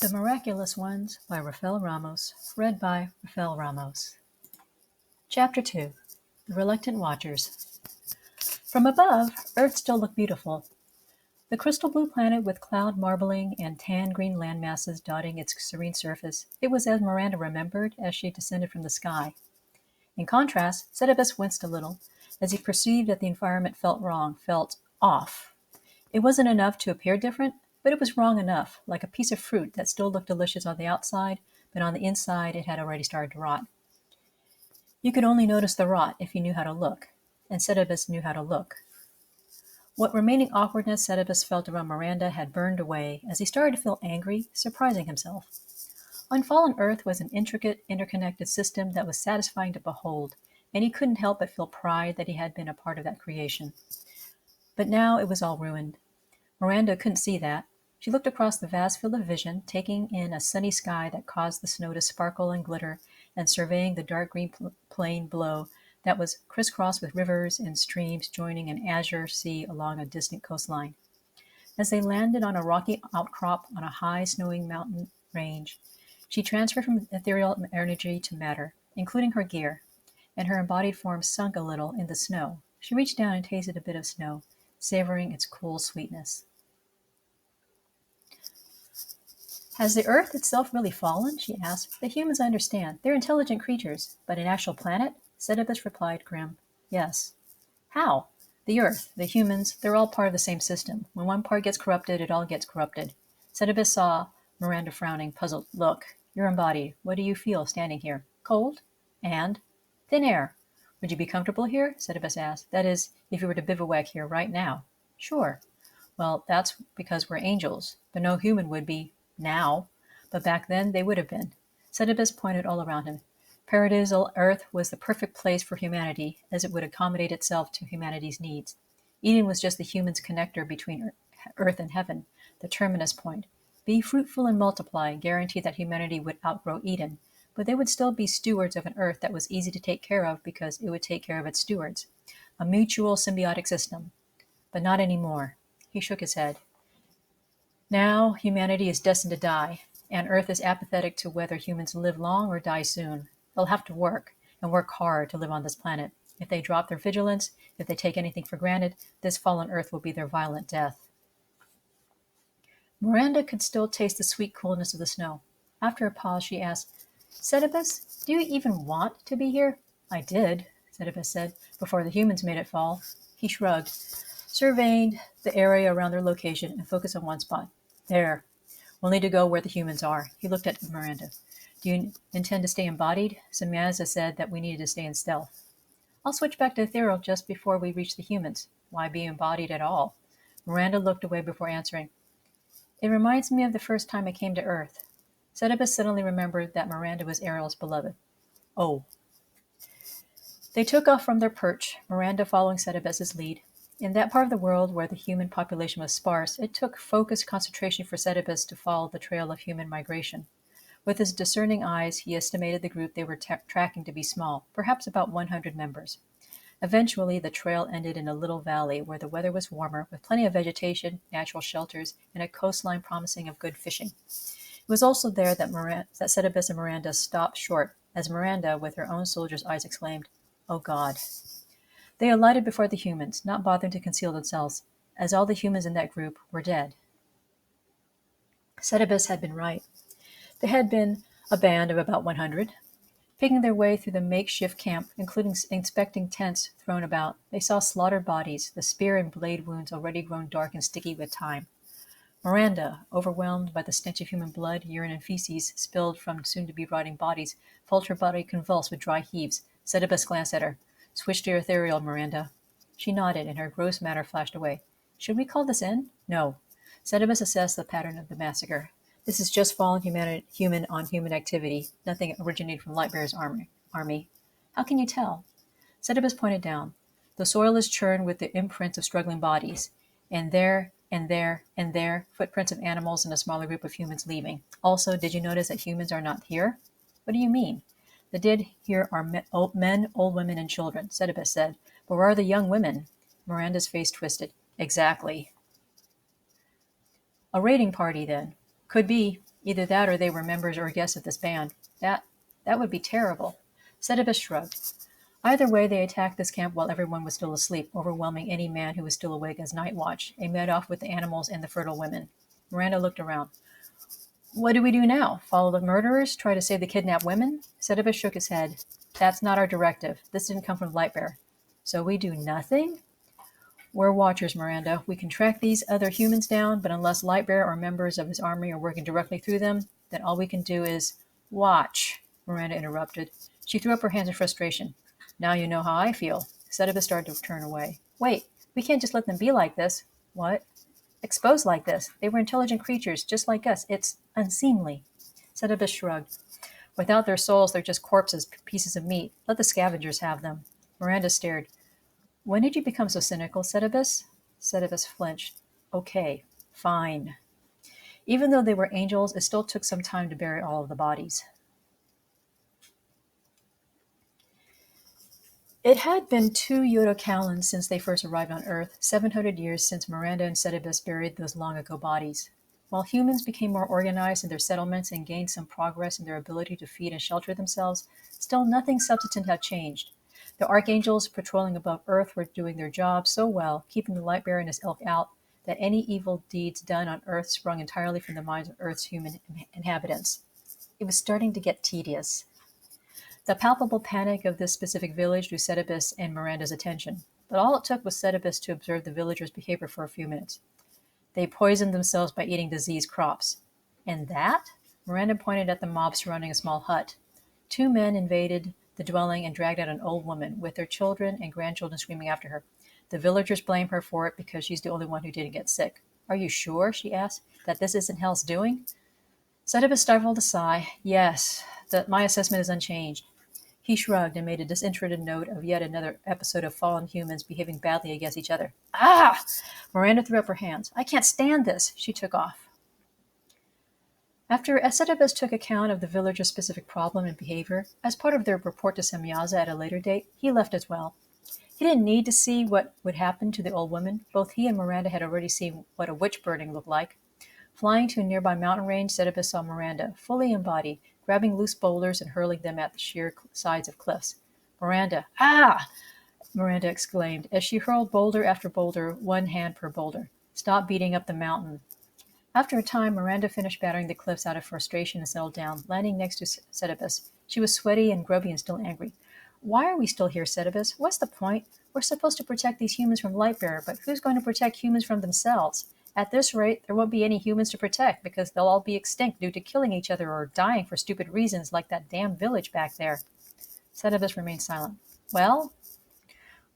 The Miraculous Ones by Rafael Ramos, read by Rafael Ramos. Chapter 2. The Reluctant Watchers. From above, Earth still looked beautiful. The crystal blue planet with cloud marbling and tan green landmasses dotting its serene surface, it was as Miranda remembered as she descended from the sky. In contrast, Setibus winced a little, as he perceived that the environment felt wrong, felt off. It wasn't enough to appear different, but it was wrong enough, like a piece of fruit that still looked delicious on the outside, but on the inside it had already started to rot. You could only notice the rot if you knew how to look, and Setibus knew how to look. What remaining awkwardness Setibus felt around Miranda had burned away as he started to feel angry, surprising himself. Unfallen Earth was an intricate, interconnected system that was satisfying to behold, and he couldn't help but feel pride that he had been a part of that creation. But now it was all ruined. Miranda couldn't see that. She looked across the vast field of vision, taking in a sunny sky that caused the snow to sparkle and glitter, and surveying the dark green plain below that was crisscrossed with rivers and streams joining an azure sea along a distant coastline. As they landed on a rocky outcrop on a high snowing mountain range, she transferred from ethereal energy to matter, including her gear, and her embodied form sunk a little in the snow. She reached down and tasted a bit of snow, savoring its cool sweetness. Has the Earth itself really fallen? She asked. The humans I understand. They're intelligent creatures, but an actual planet? Setibus replied, grim. Yes. How? The Earth, the humans, they're all part of the same system. When one part gets corrupted, it all gets corrupted. Setibus saw Miranda frowning, puzzled. Look, you're embodied. What do you feel standing here? Cold? And? Thin air. Would you be comfortable here? Setibus asked. That is, if you were to bivouac here right now. Sure. Well, that's because we're angels, but no human would be now, but back then they would have been. Setibus pointed all around him. Paradisal Earth was the perfect place for humanity, as it would accommodate itself to humanity's needs. Eden was just the human's connector between Earth and heaven, the terminus point. Be fruitful and multiply guaranteed that humanity would outgrow Eden, but they would still be stewards of an Earth that was easy to take care of because it would take care of its stewards. A mutual symbiotic system. But not anymore. He shook his head. Now humanity is destined to die, and Earth is apathetic to whether humans live long or die soon. They'll have to work, and work hard to live on this planet. If they drop their vigilance, if they take anything for granted, this fallen Earth will be their violent death. Miranda could still taste the sweet coolness of the snow. After a pause, she asked, Setibus, do you even want to be here? I did, Setibus said, before the humans made it fall. He shrugged, surveyed the area around their location, and focused on one spot. There. We'll need to go where the humans are. He looked at Miranda. Do you intend to stay embodied? Samantha said that we needed to stay in stealth. I'll switch back to ethereal just before we reach the humans. Why be embodied at all? Miranda looked away before answering. It reminds me of the first time I came to Earth. Setibus suddenly remembered that Miranda was Ariel's beloved. Oh. They took off from their perch, Miranda following Setibus's lead. In that part of the world where the human population was sparse, it took focused concentration for Setibus to follow the trail of human migration. With his discerning eyes, he estimated the group they were tracking to be small, perhaps about 100 members. Eventually, the trail ended in a little valley where the weather was warmer, with plenty of vegetation, natural shelters, and a coastline promising of good fishing. It was also there that Setibus and Miranda stopped short, as Miranda, with her own soldier's eyes, exclaimed, Oh God. They alighted before the humans, not bothering to conceal themselves, as all the humans in that group were dead. Setibus had been right. They had been a band of about 100. Picking their way through the makeshift camp, including inspecting tents thrown about, they saw slaughtered bodies, the spear and blade wounds already grown dark and sticky with time. Miranda, overwhelmed by the stench of human blood, urine, and feces spilled from soon-to-be rotting bodies, felt her body convulse with dry heaves. Setibus glanced at her. Switch to your ethereal, Miranda. She nodded, and her gross matter flashed away. Should we call this in? No. Setibus assessed the pattern of the massacre. This is just fallen human on human activity. Nothing originated from Lightbearer's army. How can you tell? Setibus pointed down. The soil is churned with the imprints of struggling bodies. And there, footprints of animals and a smaller group of humans leaving. Also, did you notice that humans are not here? What do you mean? The dead here are men, old women, and children, Setibus said. But where are the young women? Miranda's face twisted. Exactly. A raiding party, then. Could be. Either that or they were members or guests of this band. That would be terrible. Setibus shrugged. Either way, they attacked this camp while everyone was still asleep, overwhelming any man who was still awake as night watch. They met off with the animals and the fertile women. Miranda looked around. What do we do now? Follow the murderers? Try to save the kidnapped women? Setibus shook his head. That's not our directive. This didn't come from Lightbear. So we do nothing? We're watchers, Miranda. We can track these other humans down, but unless Lightbear or members of his army are working directly through them, then all we can do is watch, Miranda interrupted. She threw up her hands in frustration. Now you know how I feel. Setibus started to turn away. Wait, we can't just let them be like this. What? Exposed like this. They were intelligent creatures, just like us. It's unseemly. Setibus shrugged. Without their souls, they're just corpses, pieces of meat. Let the scavengers have them. Miranda stared. When did you become so cynical, Setibus? Setibus flinched. Okay, fine. Even though they were angels, it still took some time to bury all of the bodies. It had been 2 Yodokallans since they first arrived on Earth, 700 years since Miranda and Setibus buried those long-ago bodies. While humans became more organized in their settlements and gained some progress in their ability to feed and shelter themselves, still nothing substantive had changed. The archangels patrolling above Earth were doing their job so well, keeping the Lightbearer and his ilk out, that any evil deeds done on Earth sprung entirely from the minds of Earth's human inhabitants. It was starting to get tedious. The palpable panic of this specific village drew Setibus and Miranda's attention, but all it took was Setibus to observe the villagers' behavior for a few minutes. They poisoned themselves by eating diseased crops. And that? Miranda pointed at the mob surrounding a small hut. 2 men invaded the dwelling and dragged out an old woman, with their children and grandchildren screaming after her. The villagers blame her for it because she's the only one who didn't get sick. Are you sure, she asked, that this isn't hell's doing? Setibus stifled a sigh. Yes, my assessment is unchanged. He shrugged and made a disinterested note of yet another episode of fallen humans behaving badly against each other. Ah! Miranda threw up her hands. I can't stand this. She took off. After Setibus took account of the villagers' specific problem and behavior, as part of their report to Semyaza at a later date, he left as well. He didn't need to see what would happen to the old woman. Both he and Miranda had already seen what a witch burning looked like. Flying to a nearby mountain range, Setibus saw Miranda, fully embodied, grabbing loose boulders and hurling them at the sheer sides of cliffs. Miranda, ah! Miranda exclaimed, as she hurled boulder after boulder, one hand per boulder. Stop beating up the mountain. After a time, Miranda finished battering the cliffs out of frustration and settled down, landing next to Setibus. She was sweaty and grubby and still angry. Why are we still here, Setibus? What's the point? We're supposed to protect these humans from Lightbearer, but who's going to protect humans from themselves? At this rate, there won't be any humans to protect because they'll all be extinct due to killing each other or dying for stupid reasons like that damn village back there. Setibus remained silent. Well,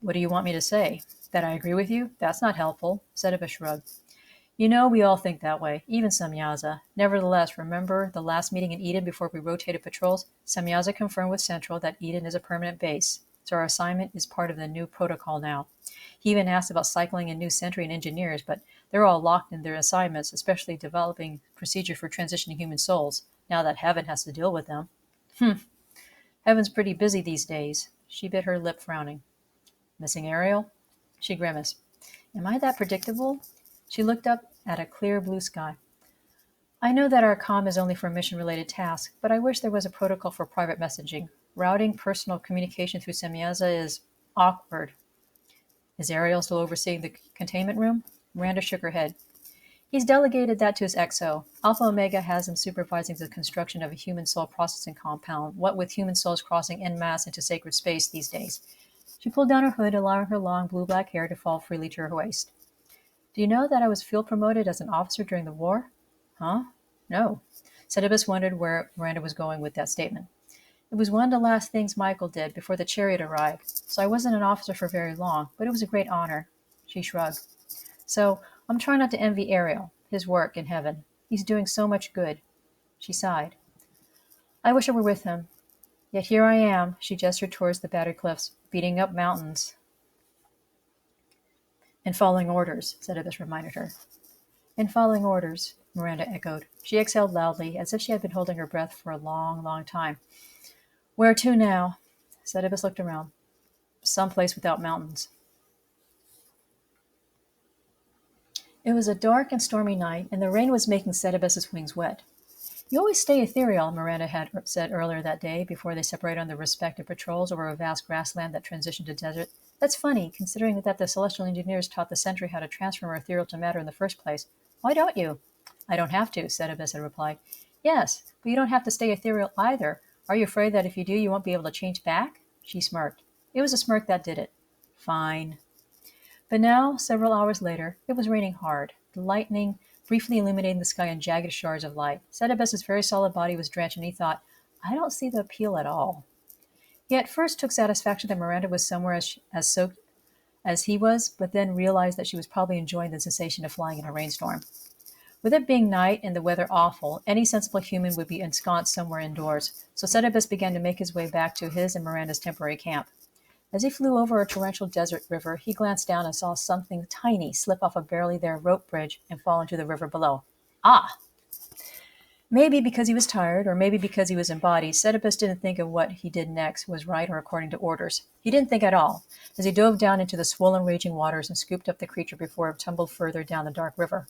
what do you want me to say? That I agree with you? That's not helpful. Setibus shrugged. You know, we all think that way, even Semyaza. Nevertheless, remember the last meeting in Eden before we rotated patrols? Semyaza confirmed with Central that Eden is a permanent base, so our assignment is part of the new protocol now. He even asked about cycling a new sentry and engineers, but they're all locked in their assignments, especially developing procedure for transitioning human souls, now that Heaven has to deal with them. Heaven's pretty busy these days. She bit her lip, frowning. Missing Ariel? She grimaced. Am I that predictable? She looked up at a clear blue sky. I know that our comm is only for mission-related tasks, but I wish there was a protocol for private messaging. Routing personal communication through Semyaza is awkward. Is Ariel still overseeing the containment room? Miranda shook her head. He's delegated that to his XO. Alpha Omega has him supervising the construction of a human soul processing compound, what with human souls crossing en masse into sacred space these days. She pulled down her hood, allowing her long blue-black hair to fall freely to her waist. Do you know that I was field promoted as an officer during the war? Huh? No. Setibus wondered where Miranda was going with that statement. It was one of the last things Michael did before the chariot arrived, so I wasn't an officer for very long, but it was a great honor. She shrugged. So, I'm trying not to envy Ariel, his work in heaven. He's doing so much good. She sighed. I wish I were with him. Yet here I am, she gestured towards the battered cliffs, beating up mountains. And following orders, Setibus reminded her. And following orders, Miranda echoed. She exhaled loudly, as if she had been holding her breath for a long, long time. Where to now? Setibus looked around. Someplace without mountains. It was a dark and stormy night, and the rain was making Setibus's wings wet. You always stay ethereal, Miranda had said earlier that day before they separated on their respective patrols over a vast grassland that transitioned to desert. That's funny, considering that the celestial engineers taught the Sentry how to transform ethereal to matter in the first place. Why don't you? I don't have to, Setibus had replied. Yes, but you don't have to stay ethereal either. Are you afraid that if you do, you won't be able to change back? She smirked. It was a smirk that did it. Fine. But now, several hours later, it was raining hard. The lightning briefly illuminating the sky in jagged shards of light. Setibus's very solid body was drenched, and he thought, I don't see the appeal at all. He at first took satisfaction that Miranda was somewhere as soaked as he was, but then realized that she was probably enjoying the sensation of flying in a rainstorm. With it being night and the weather awful, any sensible human would be ensconced somewhere indoors, so Setibus began to make his way back to his and Miranda's temporary camp. As he flew over a torrential desert river, he glanced down and saw something tiny slip off a barely there rope bridge and fall into the river below. Ah! Maybe because he was tired, or maybe because he was embodied, Setibus didn't think of what he did next was right or according to orders. He didn't think at all, as he dove down into the swollen, raging waters and scooped up the creature before it tumbled further down the dark river.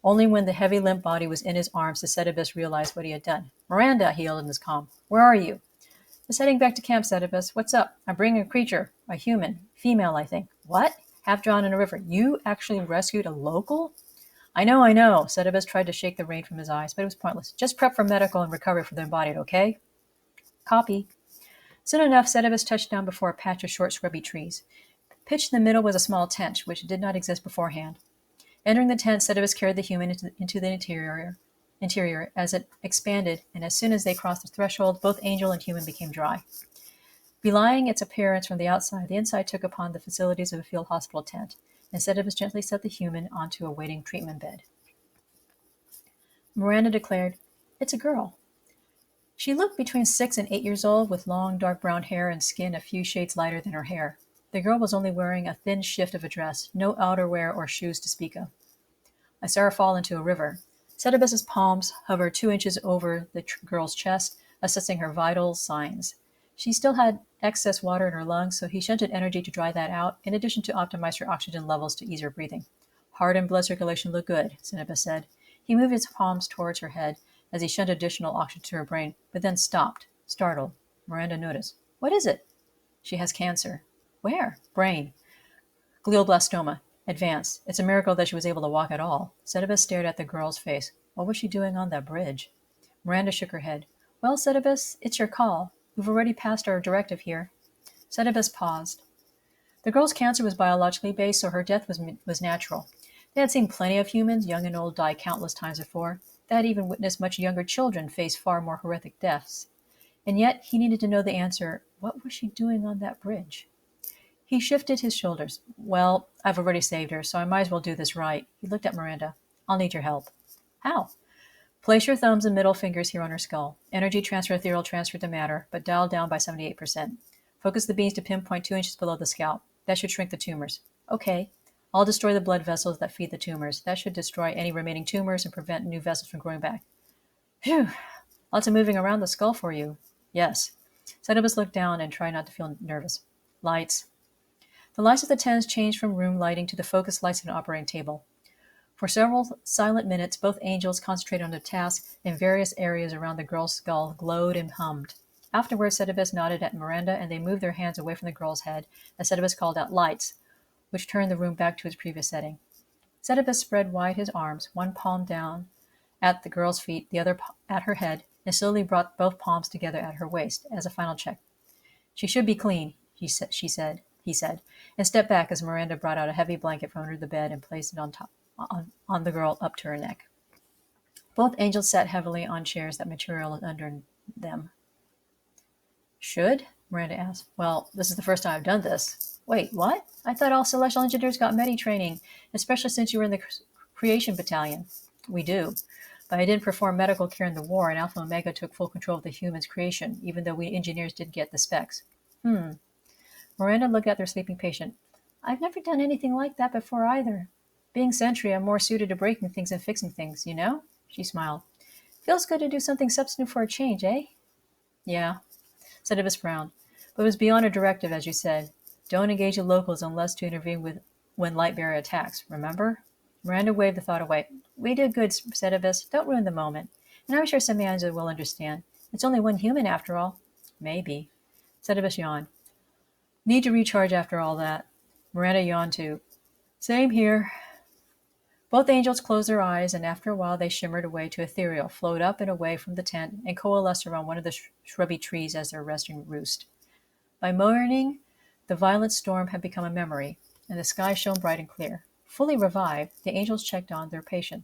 Only when the heavy, limp body was in his arms did Setibus realize what he had done. Miranda, he yelled in his calm. Where are you? Just heading back to camp, Setibus. What's up? I'm bringing a creature. A human. Female, I think. What? Half drowned in a river. You actually rescued a local? I know. Setibus tried to shake the rain from his eyes, but it was pointless. Just prep for medical and recovery for the embodied, okay? Copy. Soon enough, Setibus touched down before a patch of short, scrubby trees. Pitched in the middle was a small tent, which did not exist beforehand. Entering the tent, Setibus carried the human into the interior as it expanded, and as soon as they crossed the threshold, both angel and human became dry. Belying its appearance from the outside, the inside took upon the facilities of a field hospital tent. Setibus gently set the human onto a waiting treatment bed. Miranda declared, It's a girl. She looked between 6 and 8 years old, with long, dark brown hair and skin a few shades lighter than her hair. The girl was only wearing a thin shift of a dress, no outerwear or shoes to speak of. I saw her fall into a river. Setibus's palms hovered 2 inches over the girl's chest, assessing her vital signs. She still had excess water in her lungs, so he shunted energy to dry that out, in addition to optimize her oxygen levels to ease her breathing. Heart and blood circulation looked good, Setibus said. He moved his palms towards her head as he shunted additional oxygen to her brain, but then stopped, startled. Miranda noticed. What is it? She has cancer. Where? Brain. Glioblastoma. Advanced. It's a miracle that she was able to walk at all. Setibus stared at the girl's face. What was she doing on that bridge? Miranda shook her head. Well, Setibus, it's your call. We've already passed our directive here. Setibus paused. The girl's cancer was biologically based, so her death was natural. They had seen plenty of humans, young and old, die countless times before. They had even witnessed much younger children face far more horrific deaths. And yet, he needed to know the answer. What was she doing on that bridge? He shifted his shoulders. Well, I've already saved her, so I might as well do this right. He looked at Miranda. I'll need your help. How? Place your thumbs and middle fingers here on her skull. Energy transfer, ethereal transfer to matter, but dialed down by 78%. Focus the beams to pinpoint 2 inches below the scalp. That should shrink the tumors. Okay. I'll destroy the blood vessels that feed the tumors. That should destroy any remaining tumors and prevent new vessels from growing back. Phew. Lots of moving around the skull for you. Yes. Setibus looked down and tried not to feel nervous. Lights. The lights of the tents changed from room lighting to the focus lights of an operating table. For several silent minutes, both angels concentrated on their task, and various areas around the girl's skull glowed and hummed. Afterwards, Setibus nodded at Miranda, and they moved their hands away from the girl's head as Setibus called out lights, which turned the room back to its previous setting. Setibus spread wide his arms, one palm down at the girl's feet, the other at her head, and slowly brought both palms together at her waist as a final check. She should be clean, he said, and stepped back as Miranda brought out a heavy blanket from under the bed and placed it on the girl up to her neck. Both angels sat heavily on chairs that materialized under them. Should? Miranda asked. Well, this is the first time I've done this. Wait, what? I thought all celestial engineers got medi training, especially since you were in the creation battalion. We do. But I didn't perform medical care in the war, and Alpha Omega took full control of the human's creation, even though we engineers did get the specs. Miranda looked at their sleeping patient. I've never done anything like that before either. Being sentry, I'm more suited to breaking things and fixing things, you know? She smiled. Feels good to do something substantive for a change, eh? Yeah. Setibus frowned. But it was beyond a directive, as you said. Don't engage the locals unless to intervene when light barrier attacks, remember? Miranda waved the thought away. We did good, Setibus. Don't ruin the moment. And I'm sure Samantha will understand. It's only one human after all. Maybe. Setibus yawned. Need to recharge after all that. Miranda yawned too. Same here. Both angels closed their eyes, and after a while they shimmered away to ethereal, flowed up and away from the tent, and coalesced around one of the shrubby trees as their resting roost. By morning, the violent storm had become a memory, and the sky shone bright and clear. Fully revived, the angels checked on their patient.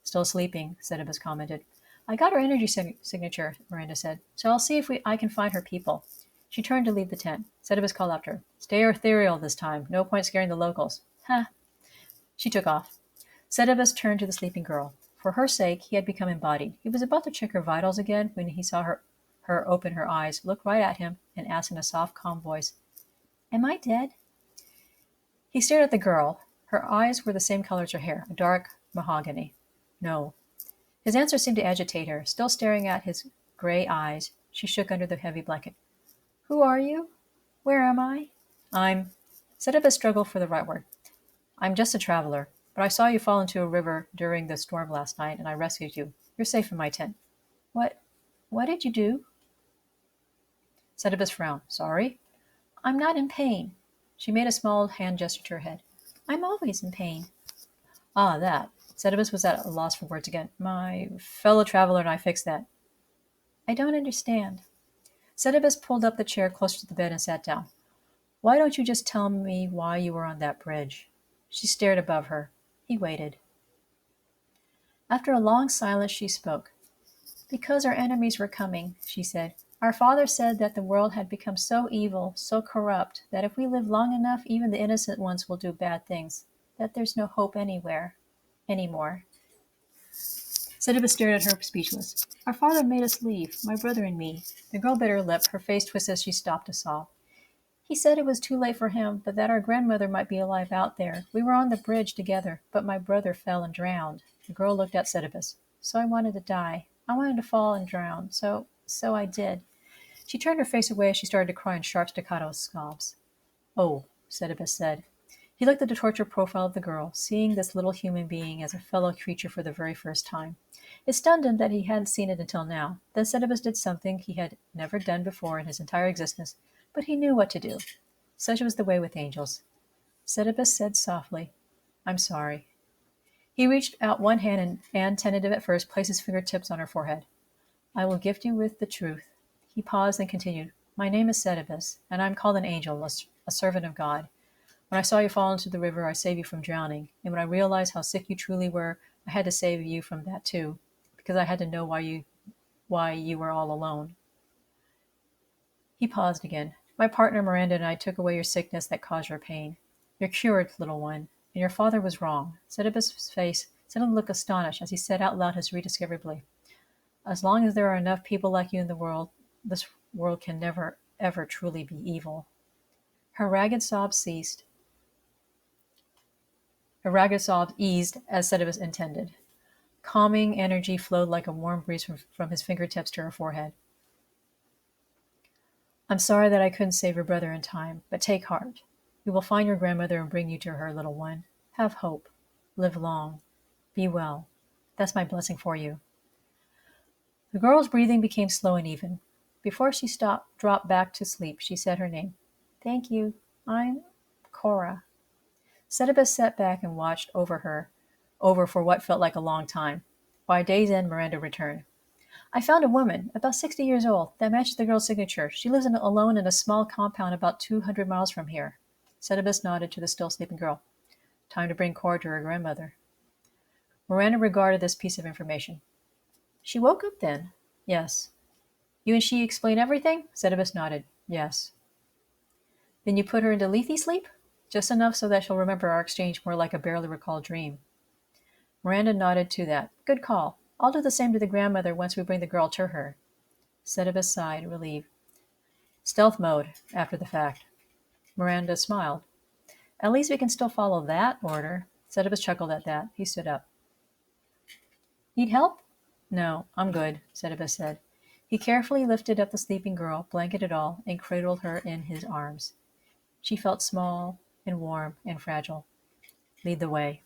Still sleeping, Setibus commented. I got her energy signature, Miranda said, so I'll see if I can find her people. She turned to leave the tent. Setibus called after her. Stay ethereal this time. No point scaring the locals. Ha! She took off. Setibus turned to the sleeping girl. For her sake, he had become embodied. He was about to check her vitals again when he saw her open her eyes, look right at him, and ask in a soft, calm voice, Am I dead? He stared at the girl. Her eyes were the same color as her hair, a dark mahogany. No. His answer seemed to agitate her. Still staring at his gray eyes, she shook under the heavy blanket. Who are you? Where am I? Setibus struggled for the right word. I'm just a traveler, but I saw you fall into a river during the storm last night, and I rescued you. You're safe in my tent. What did you do? Setibus frowned. Sorry? I'm not in pain. She made a small hand gesture to her head. I'm always in pain. Ah, that. Setibus was at a loss for words again. My fellow traveler and I fixed that. I don't understand. Setibus pulled up the chair closer to the bed and sat down. Why don't you just tell me why you were on that bridge? She stared above her. He waited. After a long silence, she spoke. Because our enemies were coming, she said. Our father said that the world had become so evil, so corrupt, that if we live long enough, even the innocent ones will do bad things, that there's no hope anywhere, anymore. Setibus stared at her, speechless. Our father made us leave, my brother and me. The girl bit her lip, her face twisted as she stopped to sob. He said it was too late for him, but that our grandmother might be alive out there. We were on the bridge together, but my brother fell and drowned. The girl looked at Setibus. So I wanted to die. I wanted to fall and drown. So I did. She turned her face away as she started to cry in sharp staccato sobs. Oh, Setibus said. He looked at the tortured profile of the girl, seeing this little human being as a fellow creature for the very first time. It stunned him that he hadn't seen it until now. Then Setibus did something he had never done before in his entire existence, but he knew what to do. Such was the way with angels. Setibus said softly, I'm sorry. He reached out one hand and Anne, tentative at first, placed his fingertips on her forehead. I will gift you with the truth. He paused and continued, My name is Setibus, and I am called an angel, a servant of God. When I saw you fall into the river, I saved you from drowning, and when I realized how sick you truly were, I had to save you from that too, because I had to know why you were all alone. He paused again. My partner Miranda and I took away your sickness that caused your pain. You're cured, little one, and your father was wrong. Setibus' face suddenly looked astonished as he said out loud his rediscoverably. As long as there are enough people like you in the world, this world can never, ever truly be evil. Her ragged sobs ceased. Her ragged sobs eased as Setibus intended. Calming energy flowed like a warm breeze from his fingertips to her forehead. I'm sorry that I couldn't save your brother in time, but take heart. We will find your grandmother and bring you to her, little one. Have hope. Live long. Be well. That's my blessing for you. The girl's breathing became slow and even. Before she dropped back to sleep, she said her name. Thank you. I'm Cora. Setibus sat back and watched over for what felt like a long time. By day's end, Miranda returned. I found a woman, about 60 years old, that matches the girl's signature. She lives alone in a small compound about 200 miles from here. Setibus nodded to the still sleeping girl. Time to bring Cora to her grandmother. Miranda regarded this piece of information. She woke up then? Yes. You and she explain everything? Setibus nodded. Yes. Then you put her into lethe sleep? Just enough so that she'll remember our exchange more like a barely recalled dream. Miranda nodded to that. Good call. I'll do the same to the grandmother once we bring the girl to her. Setibus sighed, relieved. Stealth mode, after the fact. Miranda smiled. At least we can still follow that order. Setibus chuckled at that. He stood up. Need help? No, I'm good, Setibus said. He carefully lifted up the sleeping girl, blanket and all, and cradled her in his arms. She felt small and warm and fragile. Lead the way.